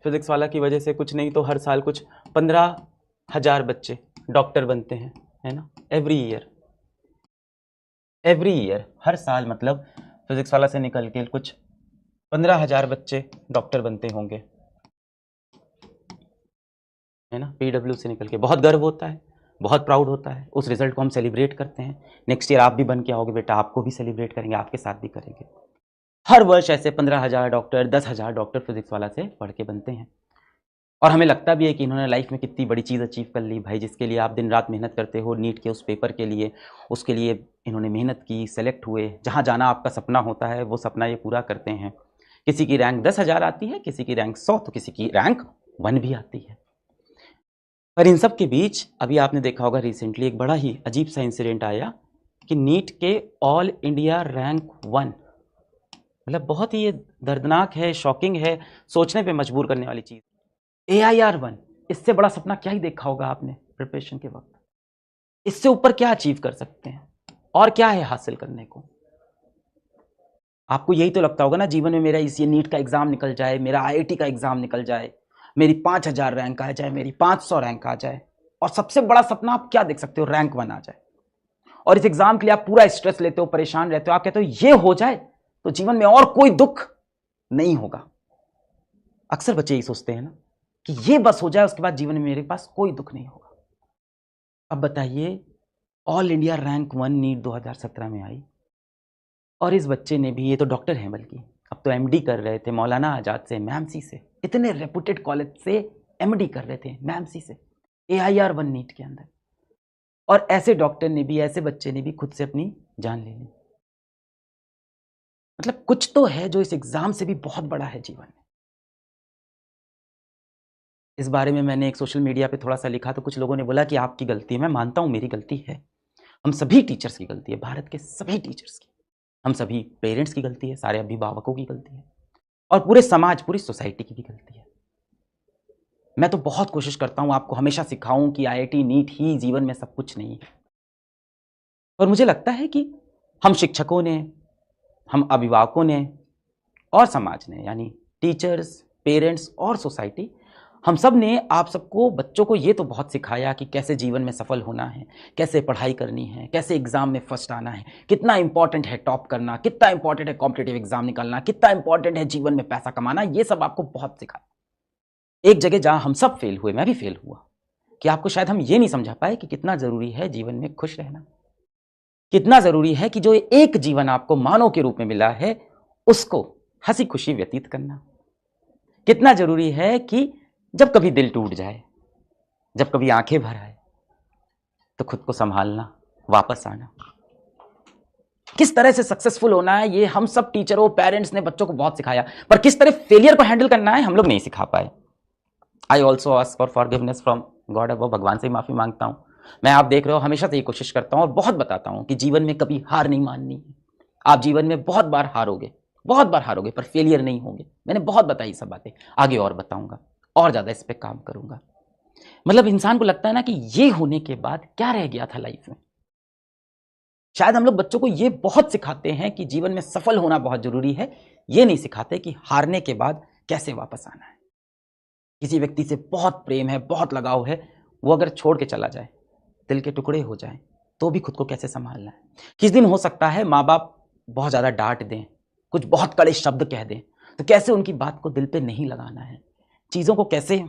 Physics वाला की वजह से कुछ नहीं तो हर साल कुछ 15,000 बच्चे डॉक्टर बनते हैं, है ना। एवरी ईयर हर साल, मतलब फिजिक्स वाला से निकल के कुछ 15,000 बच्चे डॉक्टर बनते होंगे, है ना। पीडब्ल्यू से निकल के बहुत गर्व होता है, बहुत प्राउड होता है, उस रिजल्ट को हम सेलिब्रेट करते हैं। नेक्स्ट ईयर आप भी बन के आओगे बेटा, आपको भी सेलिब्रेट करेंगे, आपके साथ भी करेंगे। हर वर्ष ऐसे 15,000 डॉक्टर, 10,000 डॉक्टर फिजिक्स वाला से पढ़ के बनते हैं। और हमें लगता भी है कि इन्होंने लाइफ में कितनी बड़ी चीज़ अचीव कर ली भाई, जिसके लिए आप दिन रात मेहनत करते हो नीट के उस पेपर के लिए, उसके लिए इन्होंने मेहनत की, सेलेक्ट हुए, जहाँ जाना आपका सपना होता है वो सपना ये पूरा करते हैं। किसी की रैंक 10,000 आती है, किसी की रैंक 100, तो किसी की रैंक 1 भी आती है। पर इन सब के बीच अभी आपने देखा होगा रिसेंटली एक बड़ा ही अजीब सा इंसिडेंट आया कि नीट के ऑल इंडिया रैंक 1, मतलब बहुत ही ये दर्दनाक है, शॉकिंग है, सोचने पे मजबूर करने वाली चीज़। AIR 1, इससे बड़ा सपना क्या ही देखा होगा आपने प्रिपरेशन के वक्त। इससे ऊपर क्या अचीव कर सकते हैं और क्या है हासिल करने को। आपको यही तो लगता होगा ना जीवन में, मेरा इस ये नीट का एग्जाम निकल जाए, मेरा IIT का एग्जाम निकल जाए, मेरी 5,000 रैंक आ जाए, मेरी 500 रैंक आ जाए। और सबसे बड़ा सपना आप क्या देख सकते हो, रैंक 1 आ जाए। और इस एग्जाम के लिए आप पूरा स्ट्रेस लेते हो, परेशान रहते हो, आप कहते हो ये हो जाए तो जीवन में और कोई दुख नहीं होगा। अक्सर बच्चे यही सोचते हैं ना कि ये बस हो जाए, उसके बाद जीवन में मेरे पास कोई दुख नहीं होगा। अब बताइए, ऑल इंडिया रैंक 1 नीट 2017 में आई, और इस बच्चे ने भी, ये तो डॉक्टर हैं बल्कि, अब तो MD कर रहे थे मौलाना आजाद से, मैमसी से, इतने रेपुटेड कॉलेज से MD कर रहे थे मैमसी से, AIR 1 नीट के अंदर। और ऐसे डॉक्टर ने भी, ऐसे बच्चे ने भी खुद से अपनी जान ले ली। मतलब कुछ तो है जो इस एग्जाम से भी बहुत बड़ा है जीवन में। इस बारे में मैंने एक सोशल मीडिया पे थोड़ा सा लिखा तो कुछ लोगों ने बोला कि आपकी गलती है। मैं मानता हूं मेरी गलती है, हम सभी टीचर्स की गलती है, भारत के सभी टीचर्स की, हम सभी पेरेंट्स की गलती है, सारे अभिभावकों की गलती है, और पूरे समाज, पूरी सोसाइटी की भी गलती है। मैं तो बहुत कोशिश करता हूं आपको हमेशा सिखाऊं कि IIT नीट ही जीवन में सब कुछ नहीं है। और मुझे लगता है कि हम शिक्षकों ने, हम अभिभावकों ने और समाज ने, यानी टीचर्स, पेरेंट्स और सोसाइटी, हम सब ने आप सबको, बच्चों को ये तो बहुत सिखाया कि कैसे जीवन में सफल होना है, कैसे पढ़ाई करनी है, कैसे एग्जाम में फर्स्ट आना है, कितना इंपॉर्टेंट है टॉप करना, कितना इंपॉर्टेंट है कॉम्पिटिटिव एग्जाम निकालना, कितना इंपॉर्टेंट है जीवन में पैसा कमाना। ये सब आपको बहुत सिखाया। एक जगह जहां हम सब फेल हुए, मैं भी फेल हुआ, कि आपको शायद हम ये नहीं समझा पाए कि कितना जरूरी है जीवन में खुश रहना, कितना जरूरी है कि जो एक जीवन आपको मानव के रूप में मिला है उसको हंसी खुशी व्यतीत करना, कितना जरूरी है कि जब कभी दिल टूट जाए, जब कभी आंखें भर आए, तो खुद को संभालना, वापस आना, किस तरह से सक्सेसफुल होना है, ये हम सब टीचरों, पेरेंट्स ने बच्चों को बहुत सिखाया। पर किस तरह फेलियर को हैंडल करना है हम लोग नहीं सिखा पाए। I also ask for forgiveness from God above, भगवान से ही माफी मांगता हूं। मैं, आप देख रहे हो, हमेशा से ये कोशिश करता हूं और बहुत बताता हूं कि जीवन में कभी हार नहीं माननी है। आप जीवन में बहुत बार हारोगे, बहुत बार हारोगे, पर फेलियर नहीं होंगे। मैंने बहुत बताई सब बातें, आगे और बताऊंगा, और ज्यादा इस पर काम करूंगा। मतलब इंसान को लगता है ना कि ये होने के बाद क्या रह गया था लाइफ में। शायद हम लोग बच्चों को ये बहुत सिखाते हैं कि जीवन में सफल होना बहुत जरूरी है, ये नहीं सिखाते कि हारने के बाद कैसे वापस आना है। किसी व्यक्ति से बहुत प्रेम है, बहुत लगाव है, वो अगर छोड़ के चला जाए, दिल के टुकड़े हो जाए, तो भी खुद को कैसे संभालना है। किस दिन हो सकता है माँ बाप बहुत ज्यादा डांट दें, कुछ बहुत कड़े शब्द कह दें, तो कैसे उनकी बात को दिल पे नहीं लगाना है, चीजों को कैसे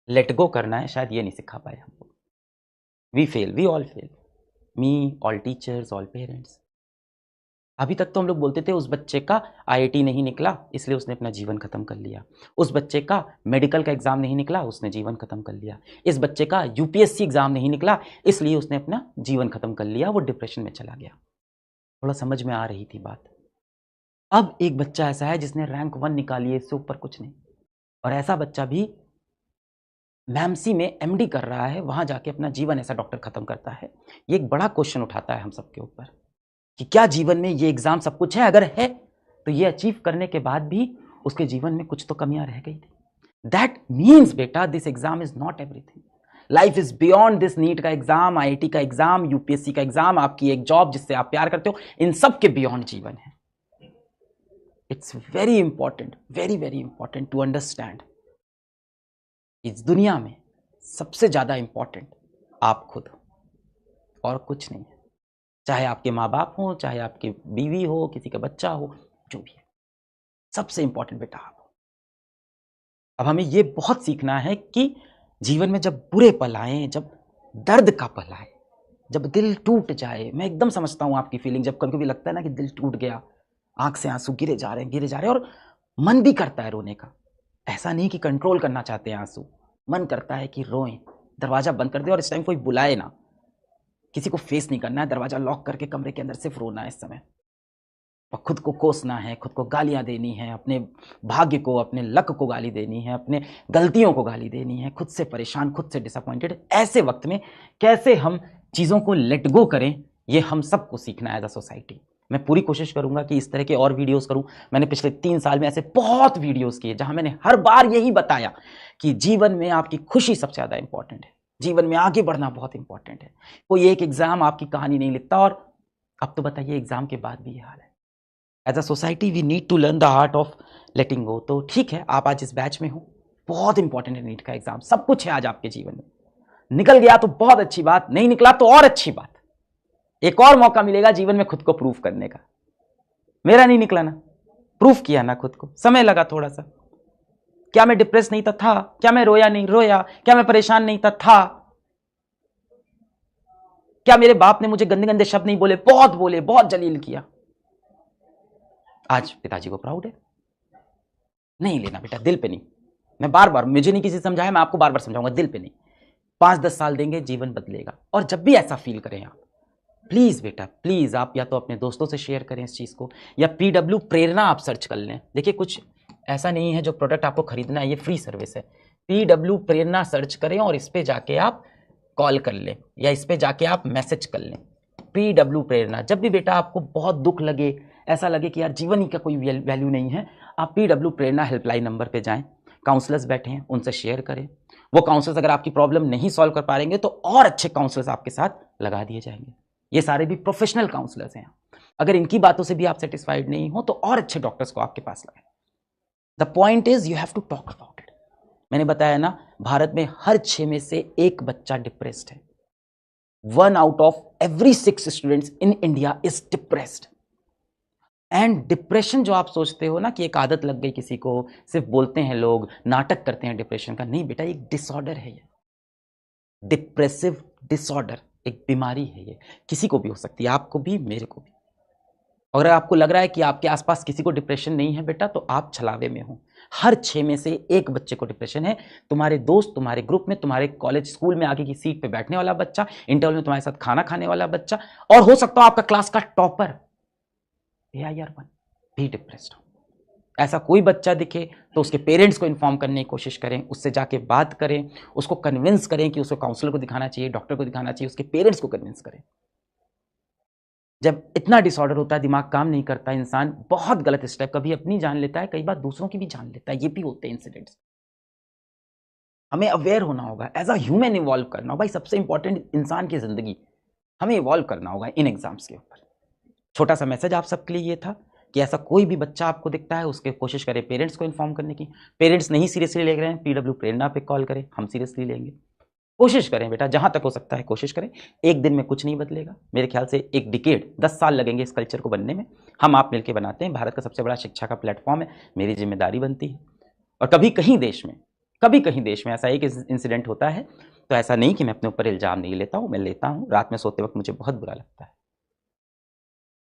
लेट गो करना है, शायद ये नहीं सिखा पाए हम लोग। We all fail, me, all teachers, all parents. अभी तक तो हम लोग बोलते थे उस बच्चे का IIT नहीं निकला इसलिए उसने अपना जीवन खत्म कर लिया, उस बच्चे का मेडिकल का एग्जाम नहीं निकला उसने जीवन खत्म कर लिया, इस बच्चे का UPSC एग्जाम नहीं निकला इसलिए उसने अपना जीवन खत्म कर लिया, वो डिप्रेशन में चला गया। थोड़ा समझ में आ रही थी बात। अब एक बच्चा ऐसा है जिसने रैंक 1 निकाली है, इससे ऊपर कुछ नहीं, और ऐसा बच्चा भी मैमसी में MD कर रहा है, वहां जाके अपना जीवन ऐसा डॉक्टर खत्म करता है। ये एक बड़ा क्वेश्चन उठाता है हम सबके ऊपर कि क्या जीवन में ये एग्जाम सब कुछ है? अगर है तो ये अचीव करने के बाद भी उसके जीवन में कुछ तो कमियां रह गई थी। दैट मीन्स बेटा, this exam is not everything. Life is beyond this NEET का एग्जाम, IIT का एग्जाम, UPSC का एग्जाम, आपकी एक जॉब जिससे आप प्यार करते हो, इन सब के बियॉन्ड जीवन है। It's very important, very very important to understand, इस दुनिया में सबसे ज़्यादा इंपॉर्टेंट आप खुद हो और कुछ नहीं है। चाहे आपके माँ बाप हो, चाहे आपकी बीवी हो, किसी का बच्चा हो, जो भी है, सबसे इंपॉर्टेंट बेटा आप हो। अब हमें ये बहुत सीखना है कि जीवन में जब बुरे पल आए, जब दर्द का पल आए, जब दिल टूट जाए, मैं एकदम समझता हूँ आपकी फीलिंग, जब कभी कभी लगता है ना कि दिल टूट गया, आंख से आंसू गिरे जा रहे हैं और मन भी करता है रोने का। ऐसा नहीं कि कंट्रोल करना चाहते हैं आंसू, मन करता है कि रोएं, दरवाजा बंद कर दे और इस टाइम कोई बुलाए ना, किसी को फेस नहीं करना है, दरवाजा लॉक करके कमरे के अंदर सिर्फ रोना है इस समय, और खुद को कोसना है, खुद को गालियां देनी है, अपने भाग्य को, अपने लक को गाली देनी है, अपने गलतियों को गाली देनी है, खुद से परेशान, खुद से डिसअपॉइंटेड। ऐसे वक्त में कैसे हम चीज़ों को लेट गो करें, ये हम सबको सीखना है एज अ सोसाइटी। मैं पूरी कोशिश करूंगा कि इस तरह के और वीडियोस करूं। मैंने पिछले 3 साल में ऐसे बहुत वीडियोस किए जहां मैंने हर बार यही बताया कि जीवन में आपकी खुशी सबसे ज़्यादा इंपॉर्टेंट है, जीवन में आगे बढ़ना बहुत इंपॉर्टेंट है। कोई एक एग्जाम आपकी कहानी नहीं लिखता, और अब तो बताइए एग्जाम के बाद भी ये हाल है। As a society we need to learn the art of letting go. तो ठीक है, आप आज इस बैच में हो, बहुत इंपॉर्टेंट है नीट का एग्जाम, सब कुछ है आज आपके जीवन में। निकल गया तो बहुत अच्छी बात, नहीं निकला तो और अच्छी बात, एक और मौका मिलेगा जीवन में खुद को प्रूफ करने का। मेरा नहीं निकला ना, प्रूफ किया ना खुद को, समय लगा थोड़ा सा। क्या मैं डिप्रेस नहीं था? क्या मैं रोया नहीं? रोया। क्या मैं परेशान नहीं था? क्या मेरे बाप ने मुझे गंदे गंदे शब्द नहीं बोले? बोले, बहुत जलील किया। आज पिताजी को प्राउड है। नहीं लेना बेटा, दिल पे नहीं। मैं बार बार, मुझे नहीं किसी समझाया, मैं आपको बार बार समझाऊंगा, दिल पे नहीं। 5-10 साल देंगे, जीवन बदलेगा। और जब भी ऐसा फील करें आप, प्लीज बेटा प्लीज, आप या तो अपने दोस्तों से शेयर करें इस चीज को, या PW प्रेरणा आप सर्च कर लें। देखिए, कुछ ऐसा नहीं है जो प्रोडक्ट आपको खरीदना है, ये फ्री सर्विस है। PW प्रेरणा सर्च करें और इस पे जाके आप कॉल कर लें, या इस पे जाके आप मैसेज कर लें, PW प्रेरणा। जब भी बेटा आपको बहुत दुख लगे, ऐसा लगे कि यार जीवन ही का कोई वैल्यू नहीं है, आप PW प्रेरणा हेल्पलाइन नंबर पे जाएं, काउंसलर्स बैठे हैं, उनसे शेयर करें। वो काउंसलर्स अगर आपकी प्रॉब्लम नहीं सॉल्व कर पाएंगे तो और अच्छे काउंसलर्स आपके साथ लगा दिए जाएंगे। ये सारे भी प्रोफेशनल काउंसलर्स हैं। अगर इनकी बातों से भी आप सेटिस्फाइड नहीं हो तो और अच्छे डॉक्टर्स को आपके पास लगाएं। The point is you have to talk about it. मैंने बताया ना, भारत में हर 6 में से 1 बच्चा डिप्रेस्ड है। 1 out of every 6 students in India is depressed. And depression जो आप सोचते हो ना कि एक आदत लग गई किसी को, सिर्फ बोलते हैं लोग, नाटक करते हैं डिप्रेशन का, नहीं बेटा, एक डिसऑर्डर है ये, डिप्रेसिव डिसऑर्डर, एक बीमारी है ये। किसी को भी हो सकती है, आपको भी, मेरे को भी। और अगर आपको लग रहा है कि आपके आसपास किसी को डिप्रेशन नहीं है बेटा, तो आप छलावे में हो। हर 6 में से 1 बच्चे को डिप्रेशन है। तुम्हारे दोस्त, तुम्हारे ग्रुप में, तुम्हारे कॉलेज स्कूल में आगे की सीट पे बैठने वाला बच्चा, इंटरवल में तुम्हारे साथ खाना खाने वाला बच्चा, और हो सकता हो आपका क्लास का टॉपर AIR1 भी डिप्रेस्ड हो। ऐसा कोई बच्चा दिखे तो उसके पेरेंट्स को इन्फॉर्म करने की कोशिश करें, उससे जाके बात करें, उसको कन्विंस करें कि उसको काउंसलर को दिखाना चाहिए, डॉक्टर को दिखाना चाहिए, उसके पेरेंट्स को कन्विंस करें। जब इतना डिसऑर्डर होता है, दिमाग काम नहीं करता, इंसान बहुत गलत स्टेप, कभी अपनी जान लेता है, कई बार दूसरों की भी जान लेता है। ये भी होते हैं इंसिडेंट्स। हमें अवेयर होना होगा, एज अ ह्यूमन इवॉल्व करना होगा। भाई सबसे इंपॉर्टेंट इंसान की जिंदगी, हमें इवॉल्व करना होगा इन एग्जाम्स के ऊपर। छोटा सा मैसेज आप सबके लिए ये था कि ऐसा कोई भी बच्चा आपको दिखता है, उसके कोशिश करें पेरेंट्स को इन्फॉर्म करने की। पेरेंट्स नहीं सीरियसली ले रहे हैं, PW प्रेरणा पे कॉल करें, हम सीरियसली लेंगे। कोशिश करें बेटा, जहां तक हो सकता है कोशिश करें। एक दिन में कुछ नहीं बदलेगा, मेरे ख्याल से एक डिकेड, 10 साल लगेंगे इस कल्चर को बनने में। हम आप मिलकर बनाते हैं। भारत का सबसे बड़ा शिक्षा का प्लेटफॉर्म है, मेरी जिम्मेदारी बनती है। और कभी कहीं देश में ऐसा एक इंसिडेंट होता है तो ऐसा नहीं कि मैं अपने ऊपर इल्जाम नहीं लेता हूं, मैं लेता हूं। रात में सोते वक्त मुझे बहुत बुरा लगता है,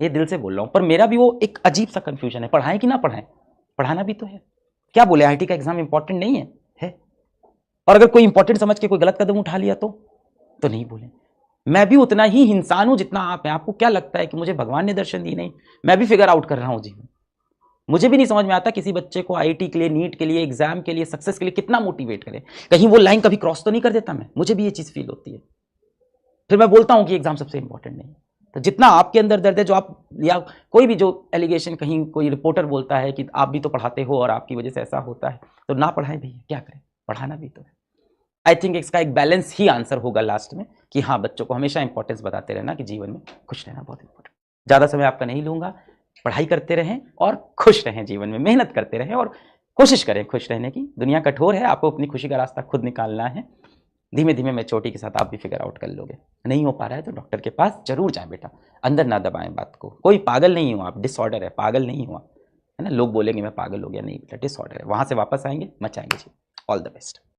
ये दिल से बोल रहा हूं। पर मेरा भी वो एक अजीब सा कंफ्यूजन है, पढ़ाएं कि ना पढ़ाएं, पढ़ाना भी तो है। क्या बोले, IIT का एग्जाम इंपॉर्टेंट नहीं है? और अगर कोई इंपॉर्टेंट समझ के कोई गलत कदम उठा लिया तो नहीं बोले। मैं भी उतना ही इंसान हूं जितना आप हैं। आपको क्या लगता है कि मुझे भगवान ने दर्शन दी? नहीं, मैं भी फिगर आउट कर रहा हूं जीवन। मुझे भी नहीं समझ में आता किसी बच्चे को IIT के लिए, नीट के लिए, एग्जाम के लिए, सक्सेस के लिए कितना मोटिवेट करें। कहीं वो लाइन कभी क्रॉस तो नहीं कर देता मैं? मुझे भी ये चीज फील होती है। फिर मैं बोलता हूं कि एग्जाम सबसे इंपॉर्टेंट नहीं। तो जितना आपके अंदर दर्द है, जो आप, या कोई भी जो एलिगेशन, कहीं कोई रिपोर्टर बोलता है कि आप भी तो पढ़ाते हो और आपकी वजह से ऐसा होता है, तो ना पढ़ाएं भैया, क्या करें, पढ़ाना भी तो है। आई थिंक इसका एक बैलेंस ही आंसर होगा लास्ट में, कि हाँ, बच्चों को हमेशा इंपॉर्टेंस बताते रहना कि जीवन में खुश रहना बहुत इंपॉर्टेंट। ज़्यादा समय आपका नहीं लूँगा। पढ़ाई करते रहें और खुश रहें, जीवन में मेहनत करते रहें और कोशिश करें खुश रहने की। दुनिया कठोर है, आपको अपनी खुशी का रास्ता खुद निकालना है। धीमे धीमे मैच्योरिटी के साथ आप भी फिगर आउट कर लोगे। नहीं हो पा रहा है तो डॉक्टर के पास जरूर जाएं बेटा, अंदर ना दबाएं बात को। कोई पागल नहीं हो आप, डिसऑर्डर है, पागल नहीं हुआ है ना। लोग बोलेंगे मैं पागल हो गया, नहीं बेटा डिसऑर्डर है। वहां से वापस आएंगे, मचाएंगे जी। All the best.